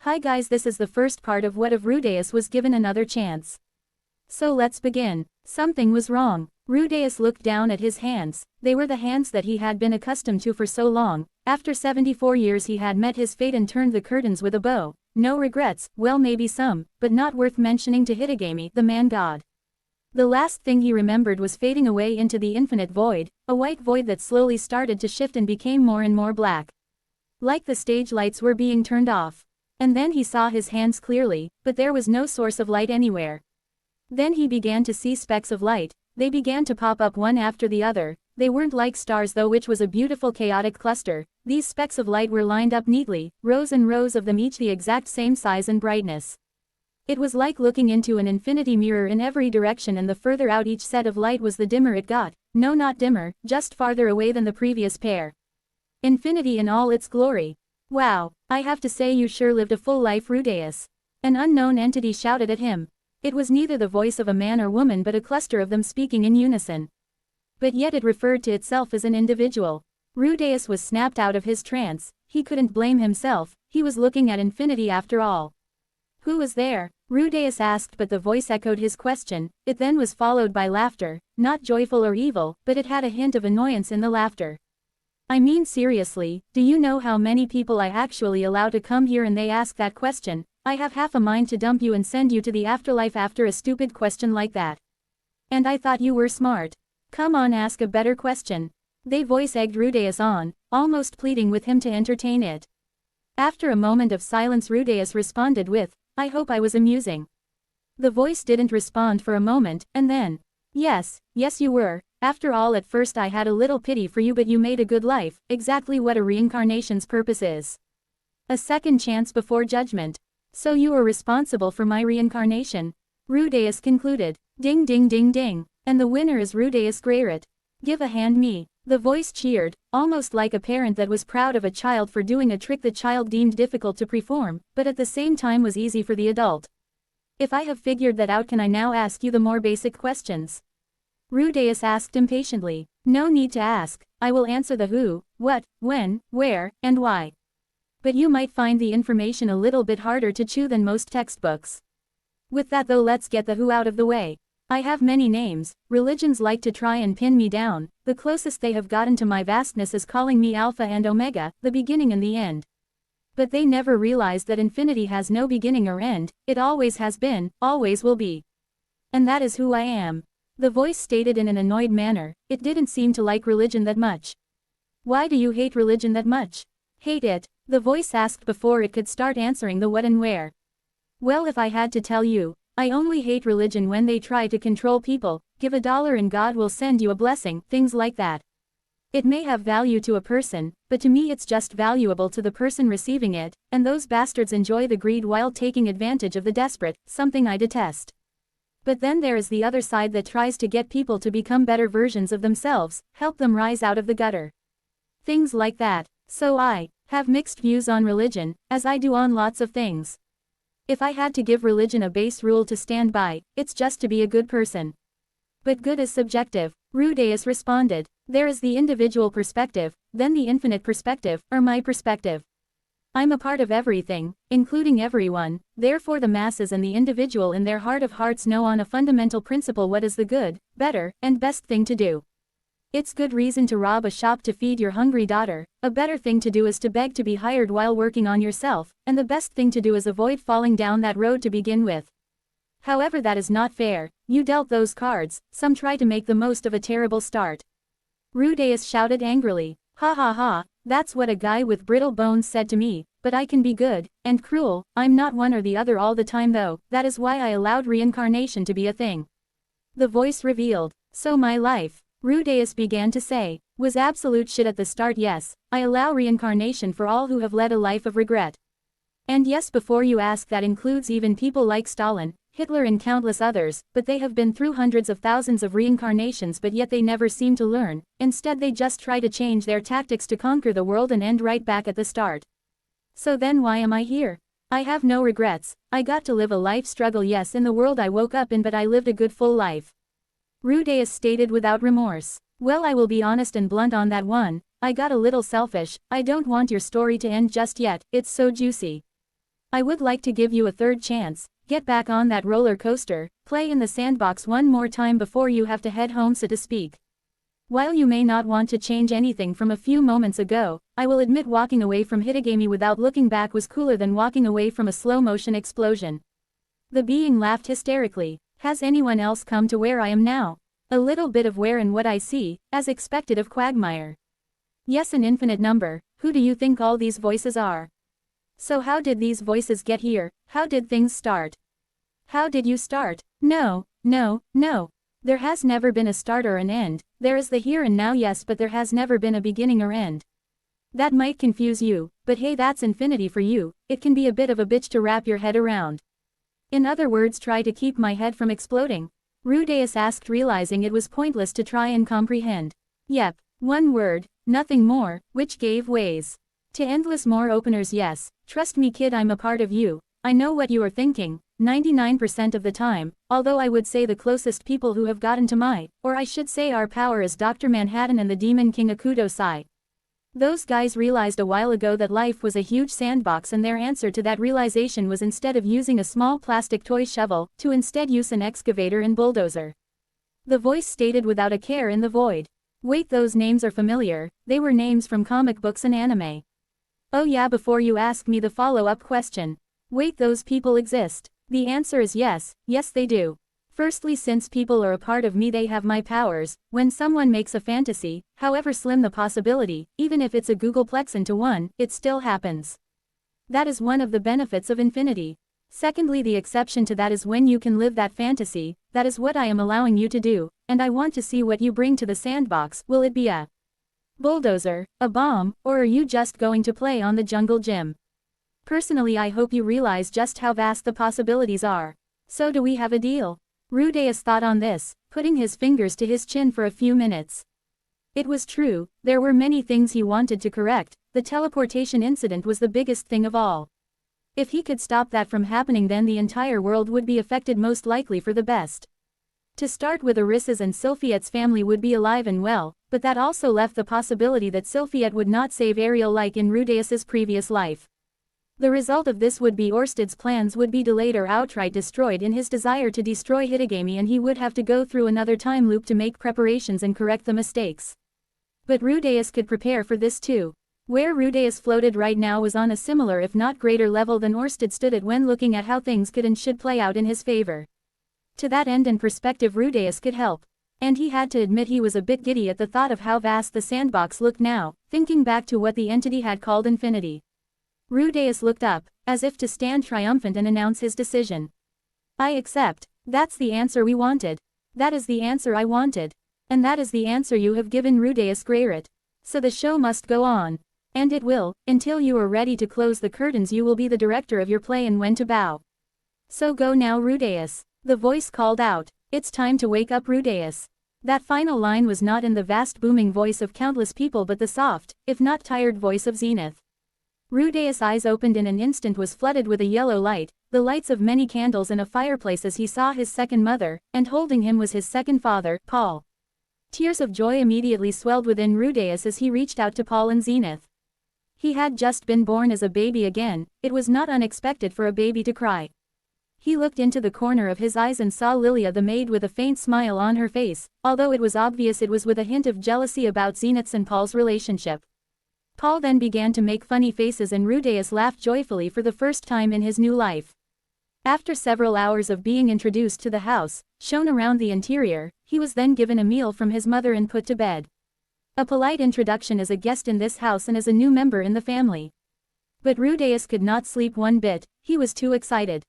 Hi guys, this is the first part of what if Rudeus was given another chance. So let's begin. Something was wrong. Rudeus looked down at his hands. They were the hands that he had been accustomed to for so long. After 74 years he had met his fate and turned the curtains with a bow. No regrets, well maybe some, but not worth mentioning to Hitagami, the man-god. The last thing he remembered was fading away into the infinite void, a white void that slowly started to shift and became more and more black. Like the stage lights were being turned off. And then he saw his hands clearly, but there was no source of light anywhere. Then he began to see specks of light. They began to pop up one after the other. They weren't like stars though, which was a beautiful chaotic cluster. These specks of light were lined up neatly, rows and rows of them, each the exact same size and brightness. It was like looking into an infinity mirror in every direction, and the further out each set of light was the dimmer it got. No, not dimmer, just farther away than the previous pair. Infinity in all its glory. Wow, I have to say you sure lived a full life, Rudeus. An unknown entity shouted at him. It was neither the voice of a man or woman but a cluster of them speaking in unison. But yet it referred to itself as an individual. Rudeus was snapped out of his trance. He couldn't blame himself, he was looking at infinity after all. Who was there? Rudeus asked, but the voice echoed his question. It then was followed by laughter, not joyful or evil, but it had a hint of annoyance in the laughter. I mean seriously, do you know how many people I actually allow to come here and they ask that question? I have half a mind to dump you and send you to the afterlife after a stupid question like that. And I thought you were smart. Come on, ask a better question. They voice-egged Rudeus on, almost pleading with him to entertain it. After a moment of silence, Rudeus responded with, I hope I was amusing. The voice didn't respond for a moment, and then, yes you were. After all, at first I had a little pity for you, but you made a good life, exactly what a reincarnation's purpose is. A second chance before judgment. So you were responsible for my reincarnation. Rudeus concluded. Ding ding ding ding. And the winner is Rudeus Grayrit. Give a hand me. The voice cheered, almost like a parent that was proud of a child for doing a trick the child deemed difficult to perform, but at the same time was easy for the adult. If I have figured that out, can I now ask you the more basic questions? Rudeus asked impatiently. No need to ask, I will answer the who, what, when, where, and why. But you might find the information a little bit harder to chew than most textbooks. With that though, let's get the who out of the way. I have many names. Religions like to try and pin me down. The closest they have gotten to my vastness is calling me Alpha and Omega, the beginning and the end. But they never realized that infinity has no beginning or end. It always has been, always will be. And that is who I am. The voice stated in an annoyed manner. It didn't seem to like religion that much. Why do you hate religion that much? Hate it? The voice asked before it could start answering the what and where. Well, if I had to tell you, I only hate religion when they try to control people. Give $1 and God will send you a blessing, things like that. It may have value to a person, but to me it's just valuable to the person receiving it, and those bastards enjoy the greed while taking advantage of the desperate, something I detest. But then there is the other side that tries to get people to become better versions of themselves, help them rise out of the gutter. Things like that. So I have mixed views on religion, as I do on lots of things. If I had to give religion a base rule to stand by, it's just to be a good person. But good is subjective, Rudeus responded. There is the individual perspective, then the infinite perspective, or my perspective. I'm a part of everything, including everyone, therefore the masses and the individual in their heart of hearts know on a fundamental principle what is the good, better, and best thing to do. It's good reason to rob a shop to feed your hungry daughter, a better thing to do is to beg to be hired while working on yourself, and the best thing to do is avoid falling down that road to begin with. However, that is not fair. You dealt those cards, some try to make the most of a terrible start. Rudeus shouted angrily. Ha ha ha, that's what a guy with brittle bones said to me, but I can be good, and cruel. I'm not one or the other all the time though, that is why I allowed reincarnation to be a thing. The voice revealed. So my life, Rudeus began to say, was absolute shit at the start. Yes, I allow reincarnation for all who have led a life of regret. And yes, before you ask, that includes even people like Stalin, Hitler and countless others, but they have been through hundreds of thousands of reincarnations, but yet they never seem to learn. Instead they just try to change their tactics to conquer the world and end right back at the start. So then why am I here? I have no regrets. I got to live a life struggle, yes, in the world I woke up in, but I lived a good full life. Rudeus stated without remorse. Well, I will be honest and blunt on that one. I got a little selfish. I don't want your story to end just yet, it's so juicy. I would like to give you a third chance, get back on that roller coaster, play in the sandbox one more time before you have to head home, so to speak. While you may not want to change anything from a few moments ago, I will admit walking away from Hitagami without looking back was cooler than walking away from a slow-motion explosion. The being laughed hysterically. Has anyone else come to where I am now? A little bit of where and what I see, as expected of Quagmire. Yes, an infinite number. Who do you think all these voices are? So how did these voices get here? How did things start? How did you start? No. There has never been a start or an end. There is the here and now, yes, but there has never been a beginning or end. That might confuse you, but hey, that's infinity for you. It can be a bit of a bitch to wrap your head around. In other words, try to keep my head from exploding? Rudeus asked, realizing it was pointless to try and comprehend. Yep, one word, nothing more, which gave ways to endless more openers. Yes, trust me kid, I'm a part of you. I know what you are thinking, 99% of the time, although I would say the closest people who have gotten to my, or I should say our power, is Dr. Manhattan and the Demon King Akuto Sai. Those guys realized a while ago that life was a huge sandbox, and their answer to that realization was, instead of using a small plastic toy shovel, to instead use an excavator and bulldozer. The voice stated without a care in the void. Wait, those names are familiar. They were names from comic books and anime. Oh yeah, before you ask me the follow-up question. Wait, those people exist? The answer is yes they do. Firstly, since people are a part of me, they have my powers. When someone makes a fantasy, however slim the possibility, even if it's a Googleplex into one, it still happens. That is one of the benefits of infinity. Secondly, the exception to that is when you can live that fantasy. That is what I am allowing you to do, and I want to see what you bring to the sandbox. Will it be a bulldozer, a bomb, or are you just going to play on the jungle gym? Personally, I hope you realize just how vast the possibilities are. So do we have a deal? Rudeus thought on this, putting his fingers to his chin for a few minutes. It was true, there were many things he wanted to correct. The teleportation incident was the biggest thing of all. If he could stop that from happening, then the entire world would be affected, most likely for the best. To start with, Arissa's and Sylphiette's family would be alive and well, but that also left the possibility that Sylphiette would not save Ariel like in Rudeus's previous life. The result of this would be Orsted's plans would be delayed or outright destroyed in his desire to destroy Hitagami, and he would have to go through another time loop to make preparations and correct the mistakes. But Rudeus could prepare for this too. Where Rudeus floated right now was on a similar if not greater level than Orsted stood at when looking at how things could and should play out in his favor. To that end and perspective, Rudeus could help. And he had to admit he was a bit giddy at the thought of how vast the sandbox looked now, thinking back to what the entity had called infinity. Rudeus looked up, as if to stand triumphant and announce his decision. I accept. That's the answer we wanted. That is the answer I wanted. And that is the answer you have given, Rudeus Greyrit. So the show must go on. And it will, until you are ready to close the curtains. You will be the director of your play and when to bow. So go now, Rudeus. The voice called out. It's time to wake up, Rudeus. That final line was not in the vast booming voice of countless people, but the soft, if not tired voice of Zenith. Rudeus' eyes opened in an instant, was flooded with a yellow light, the lights of many candles in a fireplace, as he saw his second mother, and holding him was his second father, Paul. Tears of joy immediately swelled within Rudeus as he reached out to Paul and Zenith. He had just been born as a baby again. It was not unexpected for a baby to cry. He looked into the corner of his eyes and saw Lilia the maid with a faint smile on her face, although it was obvious it was with a hint of jealousy about Zenith's and Paul's relationship. Paul then began to make funny faces and Rudeus laughed joyfully for the first time in his new life. After several hours of being introduced to the house, shown around the interior, he was then given a meal from his mother and put to bed. A polite introduction as a guest in this house and as a new member in the family. But Rudeus could not sleep one bit, he was too excited.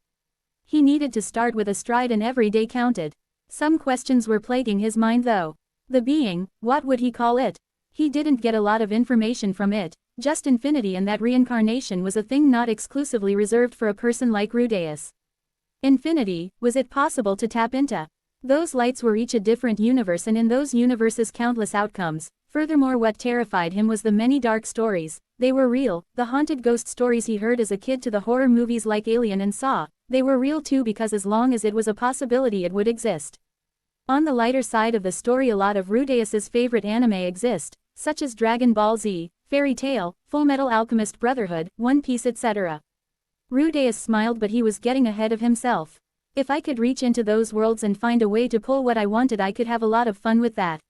He needed to start with a stride and every day counted. Some questions were plaguing his mind though. The being, what would he call it? He didn't get a lot of information from it, just infinity, and that reincarnation was a thing not exclusively reserved for a person like Rudeus. Infinity, was it possible to tap into? Those lights were each a different universe, and in those universes countless outcomes. Furthermore, what terrified him was the many dark stories. They were real, the haunted ghost stories he heard as a kid to the horror movies like Alien and Saw. They were real too, because as long as it was a possibility it would exist. On the lighter side of the story, a lot of Rudeus's favorite anime exist, such as Dragon Ball Z, Fairy Tail, Fullmetal Alchemist Brotherhood, One Piece, etc. Rudeus smiled, but he was getting ahead of himself. If I could reach into those worlds and find a way to pull what I wanted, I could have a lot of fun with that.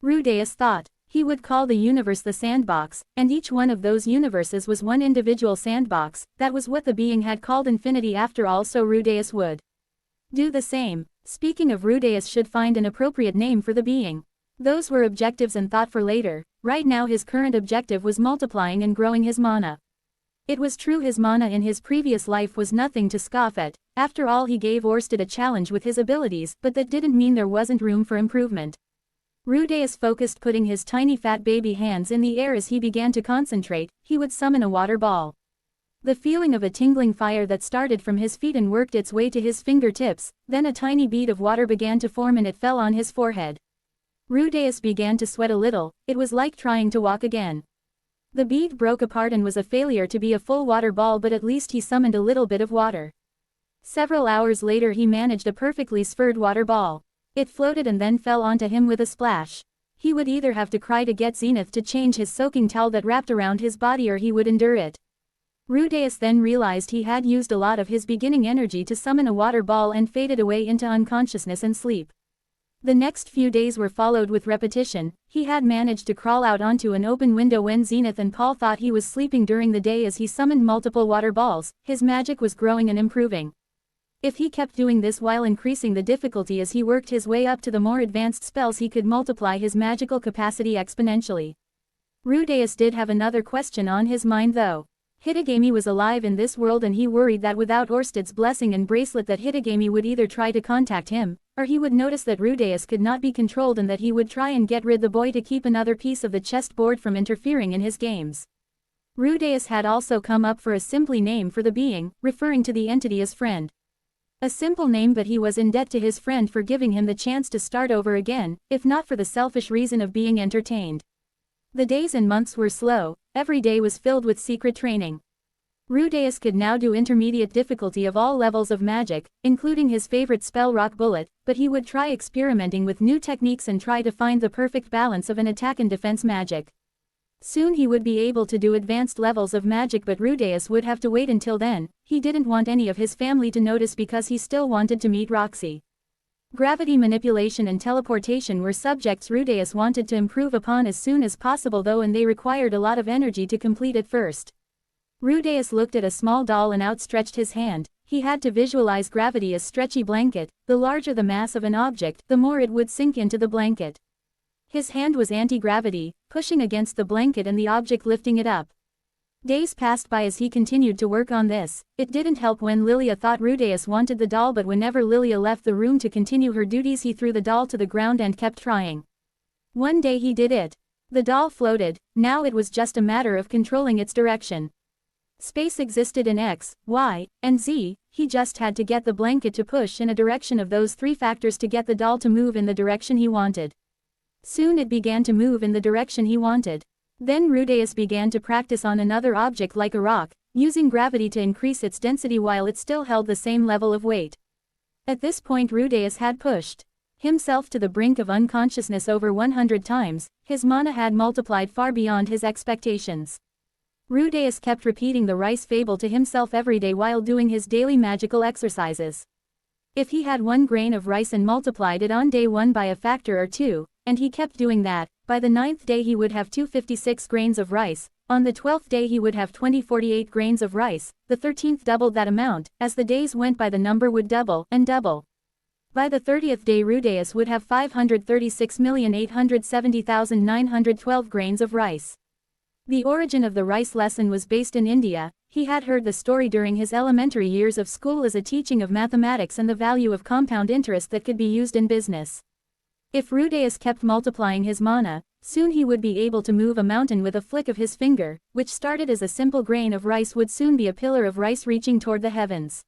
Rudeus thought. He would call the universe the sandbox, and each one of those universes was one individual sandbox. That was what the being had called infinity after all, so Rudeus would do the same. Speaking of, Rudeus should find an appropriate name for the being. Those were objectives and thought for later. Right now his current objective was multiplying and growing his mana. It was true his mana in his previous life was nothing to scoff at. After all, he gave Orsted a challenge with his abilities, but that didn't mean there wasn't room for improvement. Rudeus focused, putting his tiny fat baby hands in the air as he began to concentrate. He would summon a water ball. The feeling of a tingling fire that started from his feet and worked its way to his fingertips, then a tiny bead of water began to form and it fell on his forehead. Rudeus began to sweat a little. It was like trying to walk again. The bead broke apart and was a failure to be a full water ball, but at least he summoned a little bit of water. Several hours later he managed a perfectly sphered water ball. It floated and then fell onto him with a splash. He would either have to cry to get Zenith to change his soaking towel that wrapped around his body, or he would endure it. Rudeus then realized he had used a lot of his beginning energy to summon a water ball and faded away into unconsciousness and sleep. The next few days were followed with repetition. He had managed to crawl out onto an open window when Zenith and Paul thought he was sleeping during the day as he summoned multiple water balls. His magic was growing and improving. If he kept doing this while increasing the difficulty as he worked his way up to the more advanced spells, he could multiply his magical capacity exponentially. Rudeus did have another question on his mind though. Hitagami was alive in this world and he worried that without Orsted's blessing and bracelet that Hitagami would either try to contact him, or he would notice that Rudeus could not be controlled and that he would try and get rid of the boy to keep another piece of the chessboard from interfering in his games. Rudeus had also come up for a simple name for the being, referring to the entity as friend. A simple name, but he was in debt to his friend for giving him the chance to start over again, if not for the selfish reason of being entertained. The days and months were slow. Every day was filled with secret training. Rudeus could now do intermediate difficulty of all levels of magic, including his favorite spell Rock Bullet, but he would try experimenting with new techniques and try to find the perfect balance of an attack and defense magic. Soon he would be able to do advanced levels of magic, but Rudeus would have to wait until then. He didn't want any of his family to notice because he still wanted to meet Roxy. Gravity manipulation and teleportation were subjects Rudeus wanted to improve upon as soon as possible though, and they required a lot of energy to complete at first. Rudeus looked at a small doll and outstretched his hand. He had to visualize gravity as stretchy blanket. The larger the mass of an object, the more it would sink into the blanket. His hand was anti-gravity, pushing against the blanket and the object lifting it up. Days passed by as he continued to work on this. It didn't help when Lilia thought Rudeus wanted the doll, but whenever Lilia left the room to continue her duties he threw the doll to the ground and kept trying. One day he did it. The doll floated. Now it was just a matter of controlling its direction. Space existed in X, Y, and Z. He just had to get the blanket to push in a direction of those three factors to get the doll to move in the direction he wanted. Soon it began to move in the direction he wanted. Then Rudeus began to practice on another object like a rock, using gravity to increase its density while it still held the same level of weight. At this point Rudeus had pushed himself to the brink of unconsciousness over 100 times. His mana had multiplied far beyond his expectations. Rudeus kept repeating the rice fable to himself every day while doing his daily magical exercises. If he had 1 grain of rice and multiplied it on day 1 by a factor or 2, and he kept doing that, by the 9th day he would have 256 grains of rice, on the 12th day he would have 2048 grains of rice, the 13th doubled that amount. As the days went by the number would double and double. By the 30th day Rudeus would have 536,870,912 grains of rice. The origin of the rice lesson was based in India. He had heard the story during his elementary years of school as a teaching of mathematics and the value of compound interest that could be used in business. If Rudeus kept multiplying his mana, soon he would be able to move a mountain with a flick of his finger, which started as a simple grain of rice would soon be a pillar of rice reaching toward the heavens.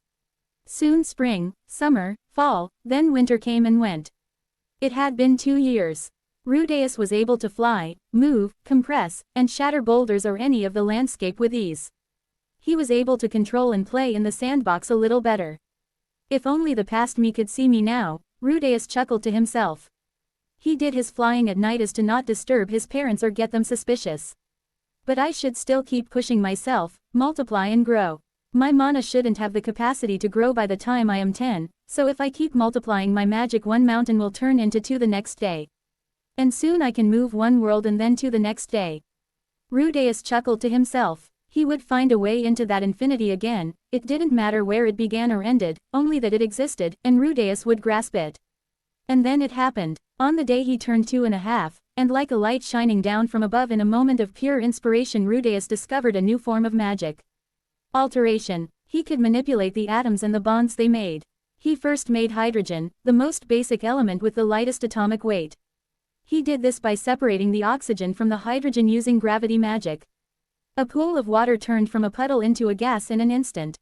Soon spring, summer, fall, then winter came and went. It had been 2 years. Rudeus was able to fly, move, compress, and shatter boulders or any of the landscape with ease. He was able to control and play in the sandbox a little better. If only the past me could see me now, Rudeus chuckled to himself. He did his flying at night as to not disturb his parents or get them suspicious. But I should still keep pushing myself, multiply and grow. My mana shouldn't have the capacity to grow by the time I am 10, so if I keep multiplying my magic, one mountain will turn into 2 the next day. And soon I can move one world and then 2 the next day. Rudeus chuckled to himself. He would find a way into that infinity again. It didn't matter where it began or ended, only that it existed, and Rudeus would grasp it. And then it happened. On the day he turned 2.5, and like a light shining down from above in a moment of pure inspiration, Rudeus discovered a new form of magic. Alteration. He could manipulate the atoms and the bonds they made. He first made hydrogen, the most basic element with the lightest atomic weight. He did this by separating the oxygen from the hydrogen using gravity magic. A pool of water turned from a puddle into a gas in an instant.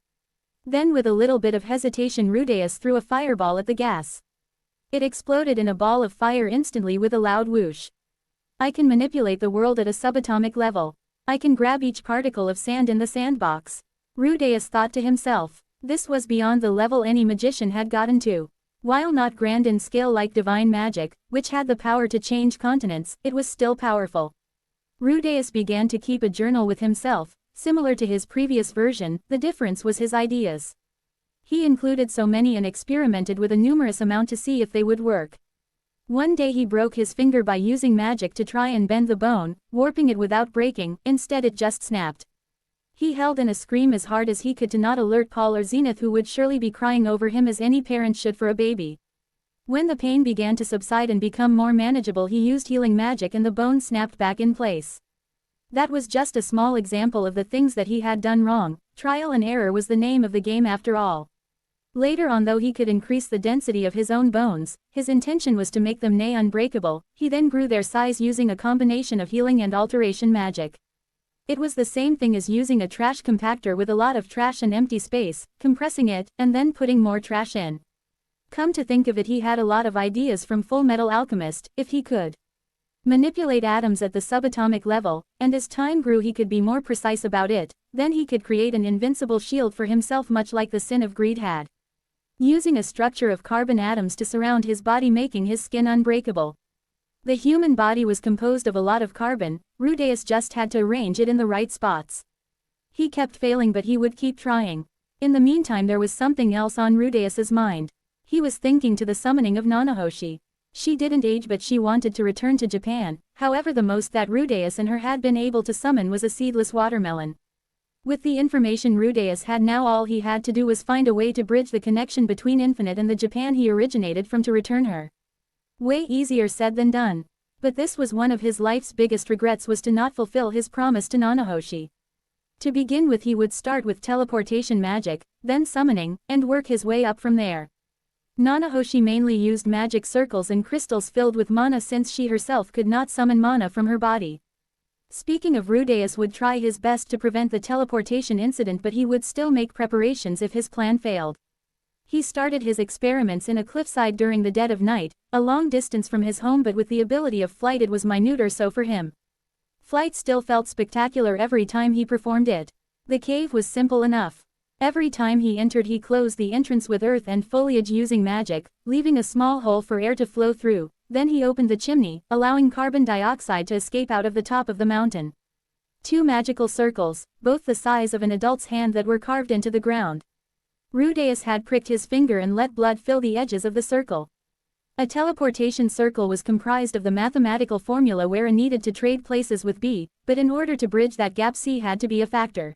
Then with a little bit of hesitation, Rudeus threw a fireball at the gas. It exploded in a ball of fire instantly with a loud whoosh. I can manipulate the world at a subatomic level. I can grab each particle of sand in the sandbox. Rudeus thought to himself. This was beyond the level any magician had gotten to. While not grand in scale like divine magic, which had the power to change continents, it was still powerful. Rudeus began to keep a journal with himself, similar to his previous version. The difference was his ideas. He included so many and experimented with a numerous amount to see if they would work. One day he broke his finger by using magic to try and bend the bone, warping it without breaking. Instead it just snapped. He held in a scream as hard as he could to not alert Paul or Zenith, who would surely be crying over him as any parent should for a baby. When the pain began to subside and become more manageable, he used healing magic and the bone snapped back in place. That was just a small example of the things that he had done wrong. Trial and error was the name of the game after all. Later on, though he could increase the density of his own bones, his intention was to make them nigh unbreakable. He then grew their size using a combination of healing and alteration magic. It was the same thing as using a trash compactor with a lot of trash and empty space, compressing it, and then putting more trash in. Come to think of it, he had a lot of ideas from Full Metal Alchemist. If he could manipulate atoms at the subatomic level, and as time grew he could be more precise about it, then he could create an invincible shield for himself, much like the Sin of Greed had. Using a structure of carbon atoms to surround his body, making his skin unbreakable. The human body was composed of a lot of carbon. Rudeus just had to arrange it in the right spots. He kept failing, but he would keep trying. In the meantime there was something else on Rudeus's mind. He was thinking to the summoning of Nanahoshi. She didn't age, but she wanted to return to Japan. However, the most that Rudeus and her had been able to summon was a seedless watermelon. With the information Rudeus had now, all he had to do was find a way to bridge the connection between Infinite and the Japan he originated from to return her. Way easier said than done. But this was one of his life's biggest regrets, was to not fulfill his promise to Nanahoshi. To begin with, he would start with teleportation magic, then summoning, and work his way up from there. Nanahoshi mainly used magic circles and crystals filled with mana, since she herself could not summon mana from her body. Speaking of, Rudeus would try his best to prevent the teleportation incident, but he would still make preparations if his plan failed. He started his experiments in a cliffside during the dead of night, a long distance from his home, but with the ability of flight it was minute or so for him. Flight still felt spectacular every time he performed it. The cave was simple enough. Every time he entered he closed the entrance with earth and foliage using magic, leaving a small hole for air to flow through. Then he opened the chimney, allowing carbon dioxide to escape out of the top of the mountain. 2 magical circles, both the size of an adult's hand, that were carved into the ground. Rudeus had pricked his finger and let blood fill the edges of the circle. A teleportation circle was comprised of the mathematical formula where A needed to trade places with B, but in order to bridge that gap C had to be a factor.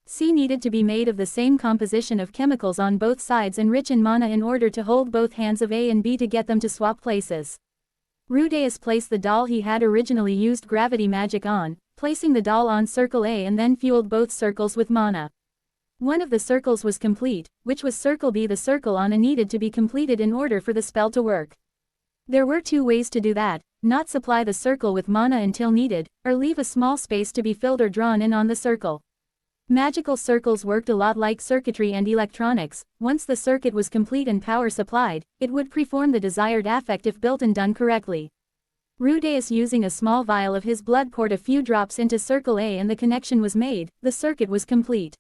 C needed to be made of the same composition of chemicals on both sides and rich in mana in order to hold both hands of A and B to get them to swap places. Rudeus placed the doll he had originally used gravity magic on, placing the doll on circle A, and then fueled both circles with mana. One of the circles was complete, which was circle B. The circle on A needed to be completed in order for the spell to work. There were 2 ways to do that: not supply the circle with mana until needed, or leave a small space to be filled or drawn in on the circle. Magical circles worked a lot like circuitry and electronics. Once the circuit was complete and power supplied, it would perform the desired effect if built and done correctly. Rudeus, using a small vial of his blood, poured a few drops into circle A and the connection was made. The circuit was complete.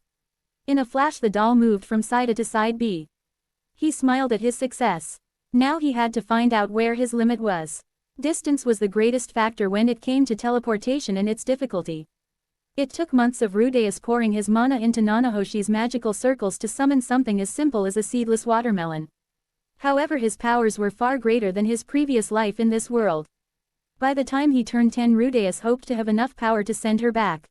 In a flash the doll moved from side A to side B. He smiled at his success. Now he had to find out where his limit was. Distance was the greatest factor when it came to teleportation and its difficulty. It took months of Rudeus pouring his mana into Nanahoshi's magical circles to summon something as simple as a seedless watermelon. However, his powers were far greater than his previous life in this world. By the time he turned 10, Rudeus hoped to have enough power to send her back.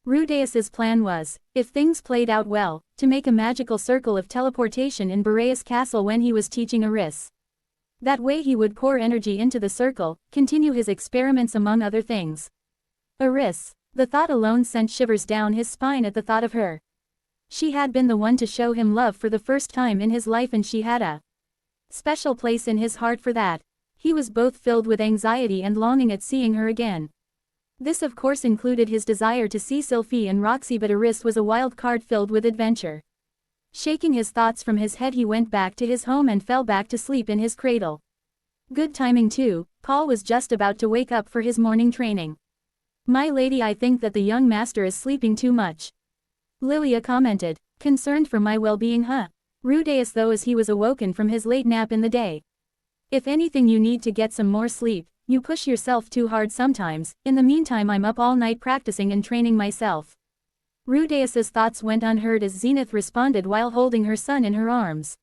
Rudeus's plan was, if things played out well, to make a magical circle of teleportation in Boreas Castle when he was teaching Aris. That way he would pour energy into the circle, continue his experiments among other things. Aris. The thought alone sent shivers down his spine at the thought of her. She had been the one to show him love for the first time in his life, and she had a special place in his heart for that. He was both filled with anxiety and longing at seeing her again. This of course included his desire to see Sylphie and Roxy, but Aris was a wild card filled with adventure. Shaking his thoughts from his head, he went back to his home and fell back to sleep in his cradle. Good timing too, Paul was just about to wake up for his morning training. "My lady, I think that the young master is sleeping too much," Lilia commented, concerned for my well-being. Rudeus though, as he was awoken from his late nap in the day. "If anything, you need to get some more sleep, you push yourself too hard sometimes. In the meantime, I'm up all night practicing and training myself." Rudeus's thoughts went unheard as Zenith responded while holding her son in her arms.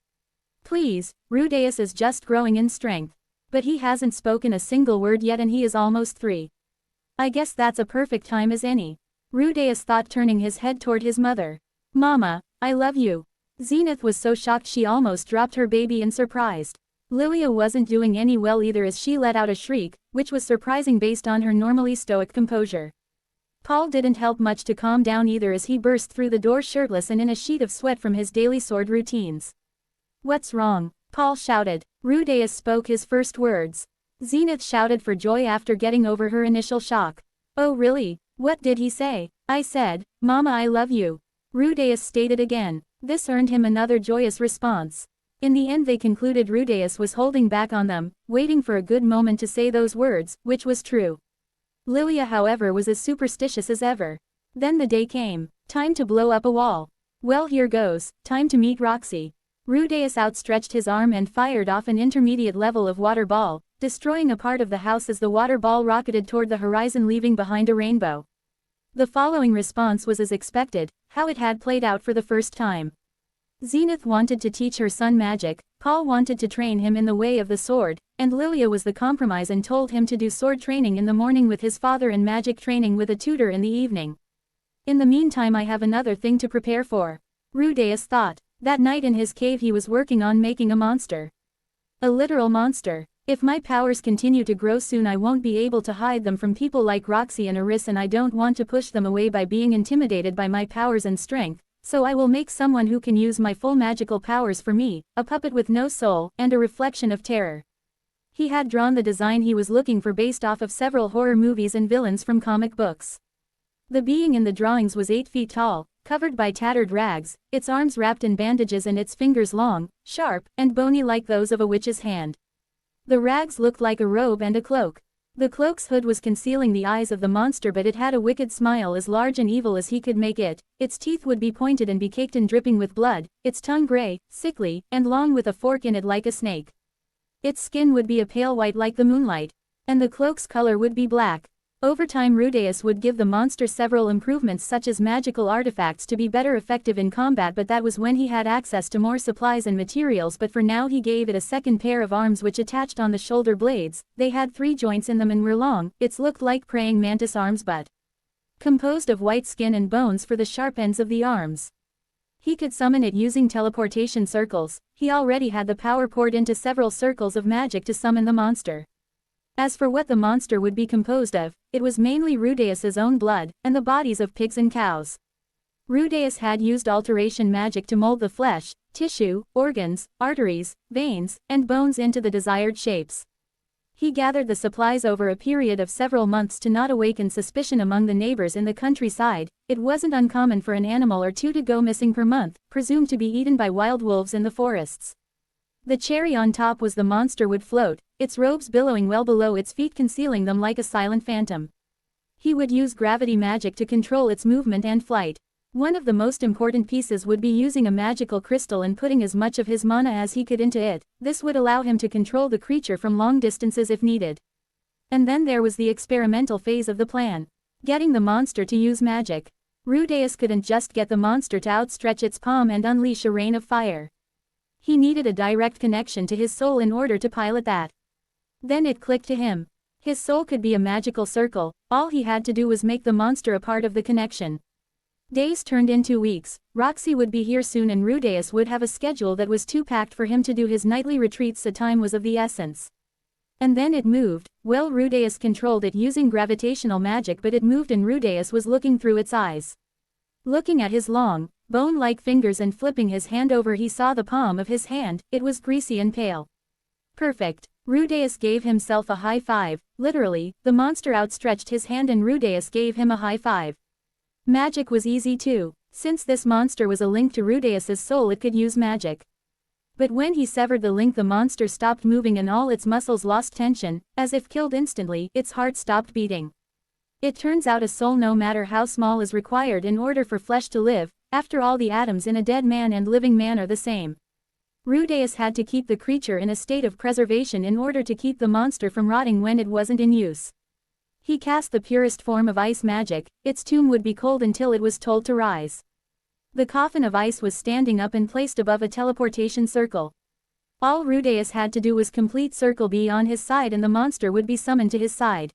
"Please, Rudeus is just growing in strength. But he hasn't spoken a single word yet, and he is almost 3. I guess that's a perfect time as any," Rudeus thought, turning his head toward his mother. "Mama, I love you." Zenith was so shocked she almost dropped her baby in surprise. Lilia wasn't doing any well either, as she let out a shriek, which was surprising based on her normally stoic composure. Paul didn't help much to calm down either, as he burst through the door shirtless and in a sheet of sweat from his daily sword routines. "What's wrong?" Paul shouted. Rudeus spoke his first words. Zenith shouted for joy after getting over her initial shock. "Oh really? What did he say?" "I said, Mama, I love you," Rudeus stated again. This earned him another joyous response. In the end they concluded Rudeus was holding back on them, waiting for a good moment to say those words, which was true. Lilia, however, was as superstitious as ever. Then the day came. Time to blow up a wall. "Well, here goes, time to meet Roxy." Rudeus outstretched his arm and fired off an intermediate level of water ball, destroying a part of the house as the water ball rocketed toward the horizon, leaving behind a rainbow. The following response was as expected, how it had played out for the first time. Zenith wanted to teach her son magic, Paul wanted to train him in the way of the sword, and Lilia was the compromise and told him to do sword training in the morning with his father and magic training with a tutor in the evening. "In the meantime, I have another thing to prepare for," Rudeus thought. That night in his cave he was working on making a monster. A literal monster. "If my powers continue to grow soon, I won't be able to hide them from people like Roxy and Aris, and I don't want to push them away by being intimidated by my powers and strength, so I will make someone who can use my full magical powers for me, a puppet with no soul, and a reflection of terror." He had drawn the design he was looking for based off of several horror movies and villains from comic books. The being in the drawings was 8 feet tall, covered by tattered rags, its arms wrapped in bandages and its fingers long, sharp, and bony like those of a witch's hand. The rags looked like a robe and a cloak. The cloak's hood was concealing the eyes of the monster, but it had a wicked smile as large and evil as he could make it. Its teeth would be pointed and be caked and dripping with blood, its tongue gray, sickly, and long with a fork in it like a snake. Its skin would be a pale white like the moonlight. And the cloak's color would be black. Over time Rudeus would give the monster several improvements such as magical artifacts to be better effective in combat, but that was when he had access to more supplies and materials. But for now he gave it a second pair of arms which attached on the shoulder blades. They had 3 joints in them and were long. It looked like praying mantis arms but composed of white skin and bones for the sharp ends of the arms. He could summon it using teleportation circles. He already had the power poured into several circles of magic to summon the monster. As for what the monster would be composed of, it was mainly Rudeus's own blood, and the bodies of pigs and cows. Rudeus had used alteration magic to mold the flesh, tissue, organs, arteries, veins, and bones into the desired shapes. He gathered the supplies over a period of several months to not awaken suspicion among the neighbors in the countryside. It wasn't uncommon for an animal or two to go missing per month, presumed to be eaten by wild wolves in the forests. The cherry on top was the monster would float, its robes billowing well below its feet, concealing them like a silent phantom. He would use gravity magic to control its movement and flight. One of the most important pieces would be using a magical crystal and putting as much of his mana as he could into it. This would allow him to control the creature from long distances if needed. And then there was the experimental phase of the plan. Getting the monster to use magic. Rudeus couldn't just get the monster to outstretch its palm and unleash a rain of fire. He needed a direct connection to his soul in order to pilot that. Then it clicked to him. His soul could be a magical circle, all he had to do was make the monster a part of the connection. Days turned into weeks, Roxy would be here soon and Rudeus would have a schedule that was too packed for him to do his nightly retreats, so time was of the essence. And then it moved. Well, Rudeus controlled it using gravitational magic, but it moved and Rudeus was looking through its eyes. Looking at his long, bone-like fingers and flipping his hand over, he saw the palm of his hand. It was greasy and pale. Perfect. Rudeus gave himself a high five. Literally, the monster outstretched his hand and Rudeus gave him a high five. Magic was easy too. Since this monster was a link to Rudeus's soul, it could use magic. But when he severed the link, the monster stopped moving and all its muscles lost tension. As if killed instantly, its heart stopped beating. It turns out a soul, no matter how small, is required in order for flesh to live. After all, the atoms in a dead man and living man are the same. Rudeus had to keep the creature in a state of preservation in order to keep the monster from rotting when it wasn't in use. He cast the purest form of ice magic. Its tomb would be cold until it was told to rise. The coffin of ice was standing up and placed above a teleportation circle. All Rudeus had to do was complete circle B on his side and the monster would be summoned to his side.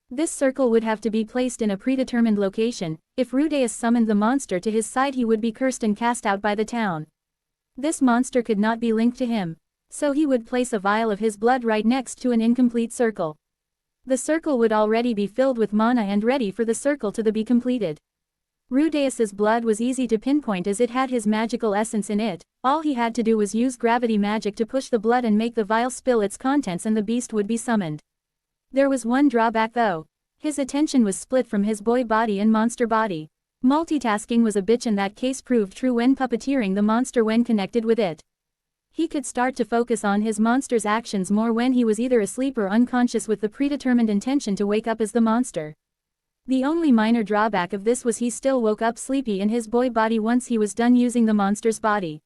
This circle would have to be placed in a predetermined location. If Rudeus summoned the monster to his side, he would be cursed and cast out by the town. This monster could not be linked to him. So he would place a vial of his blood right next to an incomplete circle. The circle would already be filled with mana and ready for the circle to be completed. Rudeus's blood was easy to pinpoint as it had his magical essence in it. All he had to do was use gravity magic to push the blood and make the vial spill its contents and the beast would be summoned. There was one drawback though. His attention was split from his boy body and monster body. Multitasking was a bitch, and that case proved true when puppeteering the monster when connected with it. He could start to focus on his monster's actions more when he was either asleep or unconscious with the predetermined intention to wake up as the monster. The only minor drawback of this was he still woke up sleepy in his boy body once he was done using the monster's body.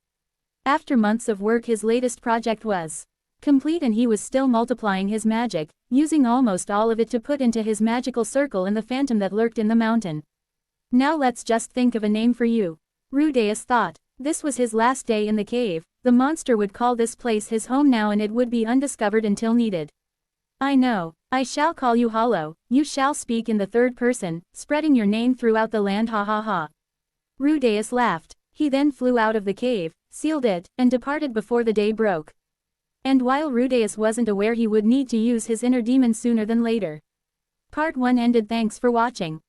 After months of work, his latest project was complete and he was still multiplying his magic, using almost all of it to put into his magical circle in the phantom that lurked in the mountain. Now let's just think of a name for you. Rudeus thought. This was his last day in the cave. The monster would call this place his home now and it would be undiscovered until needed. I know. I shall call you Hollow. You shall speak in the third person, spreading your name throughout the land, ha ha ha. Rudeus laughed. He then flew out of the cave, sealed it, and departed before the day broke. And while Rudeus wasn't aware, he would need to use his inner demon sooner than later. Part 1 ended. Thanks for watching.